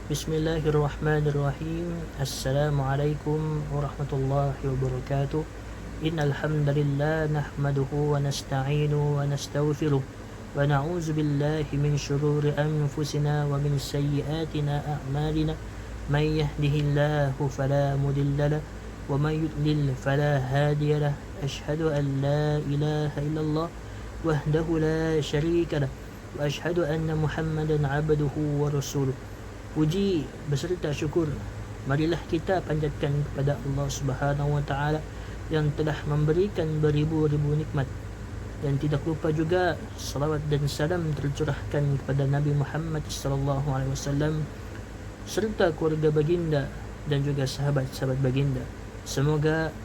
Bismillahirrahmanirrahim. Assalamualaikum warahmatullahi wabarakatuh. Innal hamdalillah nahmaduhu wa nasta'inuhu wa nastaghfiruh wa na'udzu billahi min shururi anfusina wa min sayyiati a'malina. May yahdihillahu fala mudilla lahu wa may yudlil fala hadiya lahu. Ashhadu an la ilaha illallah wahdahu la syarika lahu wa ashhadu anna Muhammadan 'abduhu wa rasuluh. Puji beserta syukur marilah kita panjatkan kepada Allah Subhanahu wa taala yang telah memberikan beribu-ribu nikmat, dan tidak lupa juga salawat dan salam tercurahkan kepada Nabi Muhammad sallallahu alaihi wasallam serta keluarga baginda dan juga sahabat-sahabat baginda. Semoga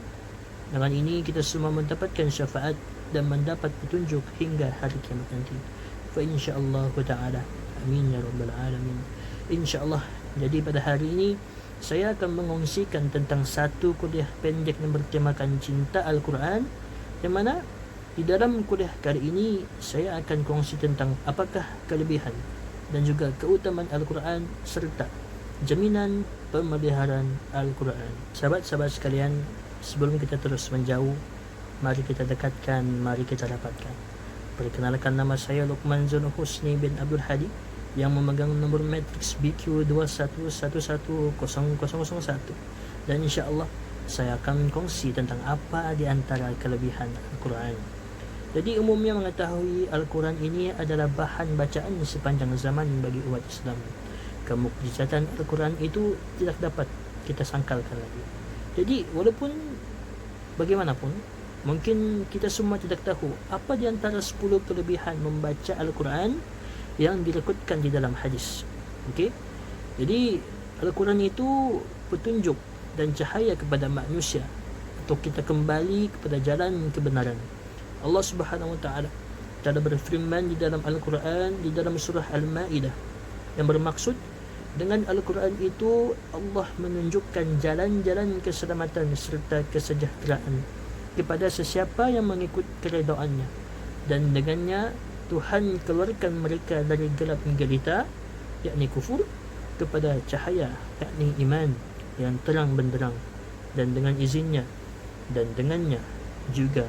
dengan ini kita semua mendapatkan syafaat dan mendapat petunjuk hingga hari kiamat nanti. Fa insyaallah taala. Amin ya rabbal alamin. InsyaAllah. Jadi pada hari ini saya akan mengongsikan tentang satu kuliah pendek yang bertemakan cinta Al-Quran, yang mana di dalam kuliah kali ini saya akan kongsi tentang apakah kelebihan dan juga keutamaan Al-Quran serta jaminan pemeliharaan Al-Quran. Sahabat-sahabat sekalian, sebelum kita terus menjauh, mari kita dekatkan, mari kita dapatkan. Perkenalkan, nama saya Luqman Zul Husni bin Abdul Hadi yang memegang nombor matriks BQ21110001, dan insyaAllah saya akan kongsi tentang apa di antara kelebihan Al-Quran. Jadi umumnya mengetahui Al-Quran ini adalah bahan bacaan sepanjang zaman bagi umat Islam. Kemukjizatan Al-Quran itu tidak dapat kita sangkalkan lagi. Jadi walaupun bagaimanapun, mungkin kita semua tidak tahu apa di antara 10 kelebihan membaca Al-Quran yang direkodkan di dalam hadis. Okey. Jadi Al-Quran itu petunjuk dan cahaya kepada manusia untuk kita kembali kepada jalan kebenaran. Allah Subhanahu wa taala telah berfirman di dalam Al-Quran di dalam surah Al-Maidah, yang bermaksud dengan Al-Quran itu Allah menunjukkan jalan-jalan keselamatan serta kesejahteraan kepada sesiapa yang mengikut keredaannya, dan dengannya Tuhan keluarkan mereka dari gelap gelita, yakni kufur, kepada cahaya, yakni iman yang terang benderang, dan dengan izinnya dan dengannya juga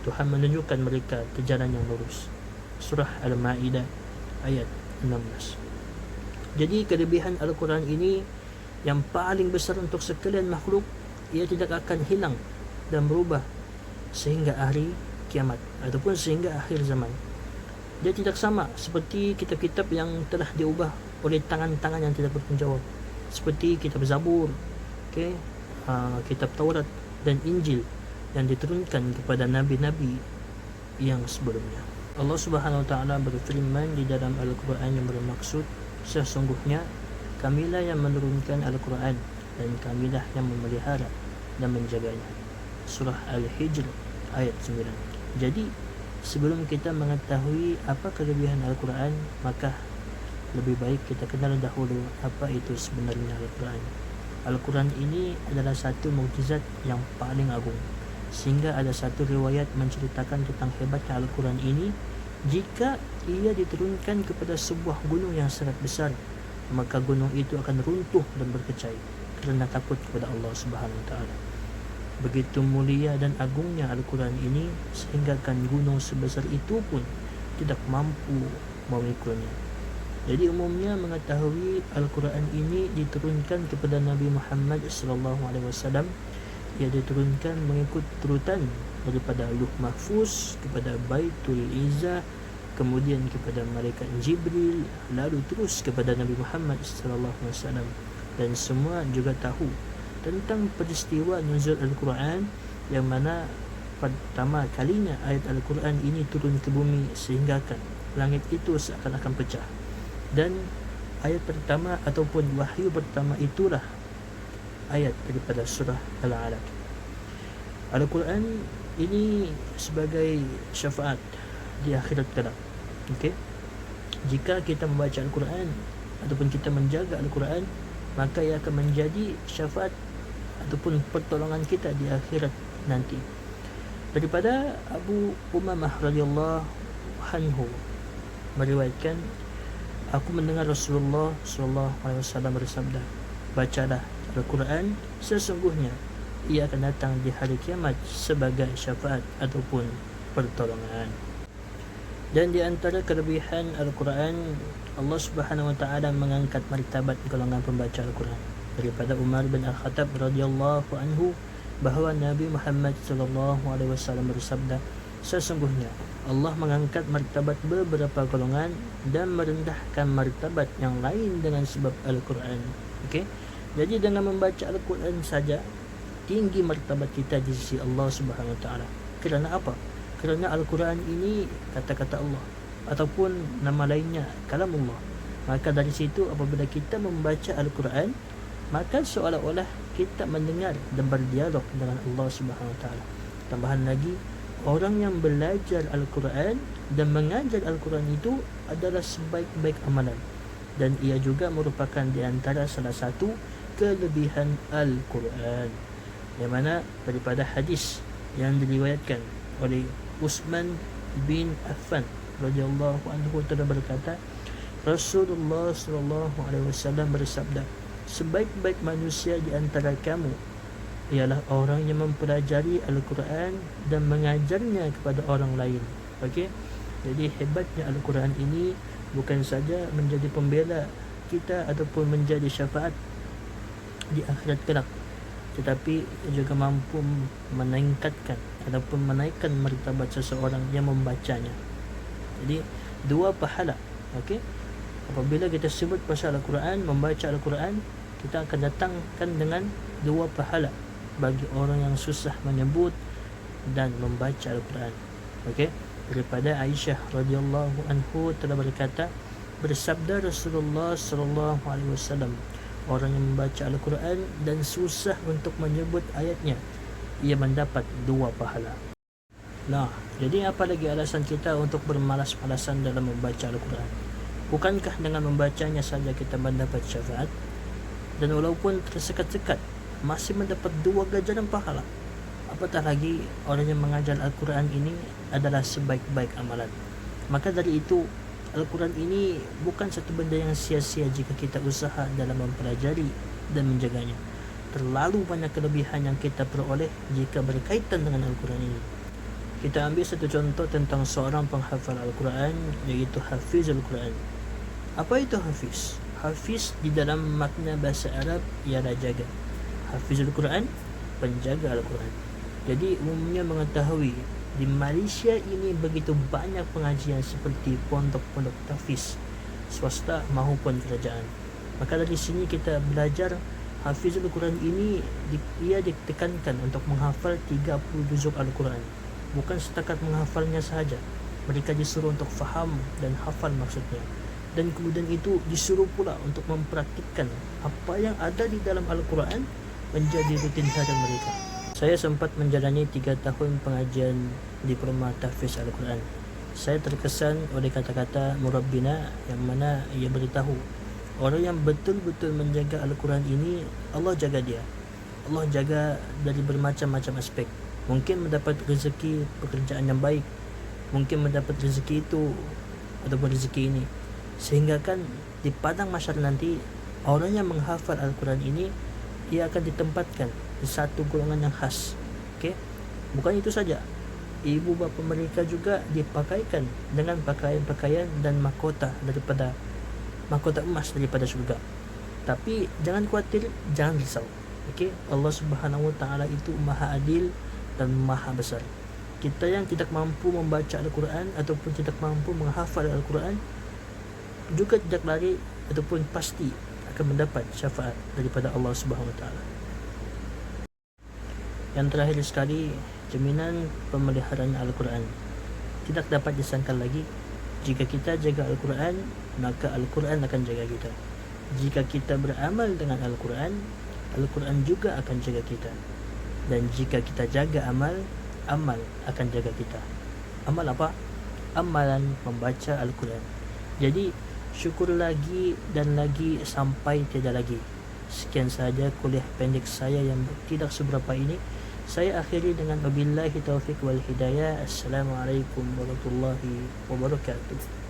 Tuhan menunjukkan mereka ke jalan yang lurus. Surah Al-Maidah ayat 16. Jadi kelebihan Al-Quran ini yang paling besar untuk sekalian makhluk, ia tidak akan hilang dan berubah sehingga hari kiamat ataupun sehingga akhir zaman. Dia tidak sama seperti kitab-kitab yang telah diubah oleh tangan-tangan yang tidak bertanggungjawab, seperti kitab Zabur, kitab Taurat dan Injil yang diturunkan kepada nabi-nabi yang sebelumnya. Allah Subhanahu wa taala berfirman di dalam Al-Quran yang bermaksud, sesungguhnya kamilah yang menurunkan Al-Quran dan kamilah yang memelihara dan menjaganya. Surah Al-Hijr ayat 9. Jadi sebelum kita mengetahui apa kelebihan Al-Quran, maka lebih baik kita kenal dahulu apa itu sebenarnya Al-Quran. Al-Quran ini adalah satu mukjizat yang paling agung, sehingga ada satu riwayat menceritakan tentang hebatnya Al-Quran ini. Jika ia diturunkan kepada sebuah gunung yang sangat besar, maka gunung itu akan runtuh dan berkecai kerana takut kepada Allah Subhanahu wa taala. Begitu mulia dan agungnya Al-Quran ini sehinggakan gunung sebesar itu pun tidak mampu memikulnya. Jadi umumnya mengetahui Al-Quran ini diturunkan kepada Nabi Muhammad SAW. Ia diturunkan mengikut turutan daripada Lauh Mahfuz kepada Baitul Izzah, kemudian kepada malaikat Jibril, lalu terus kepada Nabi Muhammad SAW. Dan semua juga tahu tentang peristiwa nuzul Al-Quran, yang mana pertama kalinya ayat Al-Quran ini turun ke bumi sehinggakan langit itu seakan-akan pecah. Dan ayat pertama ataupun wahyu pertama itulah ayat daripada surah Al-Alaq. Al-Quran ini sebagai syafaat di akhirat kelak. Jika kita membaca Al-Quran ataupun kita menjaga Al-Quran, maka ia akan menjadi syafaat ataupun pertolongan kita di akhirat nanti. Daripada Abu Umamah radhiyallahu anhu meriwayatkan, Aku mendengar Rasulullah SAW bersabda, bacalah Al-Quran, sesungguhnya ia akan datang di hari kiamat sebagai syafaat ataupun pertolongan. Dan di antara kelebihan Al-Quran, Allah Subhanahu Wa Taala mengangkat martabat golongan pembaca Al-Quran. Daripada Umar bin Al-Khattab radhiyallahu anhu bahawa Nabi Muhammad sallallahu alaihi wasallam bersabda, sesungguhnya Allah mengangkat martabat beberapa golongan dan merendahkan martabat yang lain dengan sebab Al-Quran. Okey. Jadi dengan membaca Al-Quran saja tinggi martabat kita di sisi Allah Subhanahu Wa Taala. Kerana apa? Kerana Al-Quran ini kata-kata Allah ataupun nama lainnya kalamullah. Maka dari situ apabila kita membaca Al-Quran, maka seolah-olah kita mendengar dan berdialog dengan Allah Subhanahu Wa Taala. Tambahan lagi, orang yang belajar Al-Quran dan mengajar Al-Quran itu adalah sebaik-baik amalan, dan ia juga merupakan di antara salah satu kelebihan Al-Quran, yang mana daripada hadis yang diriwayatkan oleh Utsman bin Affan radhiyallahu anhu telah berkata, Rasulullah sallallahu alaihi wasallam bersabda, sebaik-baik manusia di antara kamu ialah orang yang mempelajari Al-Quran dan mengajarnya kepada orang lain. Okey. Jadi hebatnya Al-Quran ini bukan saja menjadi pembela kita ataupun menjadi syafaat di akhirat kelak, tetapi juga mampu meningkatkan ataupun menaikkan martabat seseorang yang membacanya. Jadi dua pahala. Okey. Apabila kita sebut pasal Al-Quran, membaca Al-Quran, kita akan datangkan dengan dua pahala bagi orang yang susah menyebut dan membaca Al-Quran. Okey. Daripada Aisyah radhiyallahu anhu telah berkata, bersabda Rasulullah sallallahu alaihi wasallam, orang yang membaca Al-Quran dan susah untuk menyebut ayatnya, ia mendapat dua pahala. Nah, jadi apa lagi alasan kita untuk bermalas-malasan dalam membaca Al-Quran? Bukankah dengan membacanya saja kita mendapat syafaat? Dan walaupun tersekat-sekat, masih mendapat dua ganjaran pahala. Apatah lagi orang yang mengajar Al-Quran ini adalah sebaik-baik amalan. Maka dari itu, Al-Quran ini bukan satu benda yang sia-sia jika kita usaha dalam mempelajari dan menjaganya. Terlalu banyak kelebihan yang kita peroleh jika berkaitan dengan Al-Quran ini. Kita ambil satu contoh tentang seorang penghafal Al-Quran, iaitu Hafiz Al-Quran. Apa itu Hafiz? Hafiz di dalam makna bahasa Arab ialah jaga. Hafiz Al-Quran, penjaga Al-Quran. Jadi umumnya mengetahui di Malaysia ini begitu banyak pengajian seperti pondok-pondok tahfiz swasta maupun kerajaan. Maka dari sini kita belajar Hafiz Al-Quran ini ia ditekankan untuk menghafal 30 juzuk Al-Quran. Bukan setakat menghafalnya sahaja, mereka disuruh untuk faham dan hafal maksudnya. Dan kemudian itu disuruh pula untuk mempraktikkan apa yang ada di dalam Al-Quran menjadi rutin harian mereka. Saya sempat menjalani 3 tahun pengajian diploma tahfiz Al-Quran. Saya terkesan oleh kata-kata murabbina yang mana ia beritahu, orang yang betul-betul menjaga Al-Quran ini, Allah jaga dia. Allah jaga dari bermacam-macam aspek. Mungkin mendapat rezeki pekerjaan yang baik, mungkin mendapat rezeki itu ataupun rezeki ini, sehingga kan di padang mahsyar nanti orang yang menghafal Al-Quran ini ia akan ditempatkan di satu golongan yang khas. Okey. Bukan itu saja, ibu bapa mereka juga dipakaikan dengan pakaian-pakaian dan mahkota daripada mahkota emas daripada syurga. Tapi jangan khawatir, jangan risau. Okey, Allah Subhanahu Wa Taala itu Maha Adil dan Maha Besar. Kita yang tidak mampu membaca Al-Quran ataupun tidak mampu menghafal Al-Quran juga tidak lari ataupun pasti akan mendapat syafaat daripada Allah Subhanahu Wa Taala. Yang terakhir sekali, jaminan pemeliharaan Al-Quran tidak dapat disangkal lagi. Jika kita jaga Al-Quran, maka Al-Quran akan jaga kita. Jika kita beramal dengan Al-Quran, Al-Quran juga akan jaga kita. Dan jika kita jaga amal, amal akan jaga kita. Amal apa? Amalan membaca Al-Quran. Jadi syukur lagi dan lagi sampai tiada lagi. Sekian sahaja kuliah pendek saya yang tidak seberapa ini. Saya akhiri dengan wabillahi taufiq wal hidayah. Assalamualaikum warahmatullahi wabarakatuh.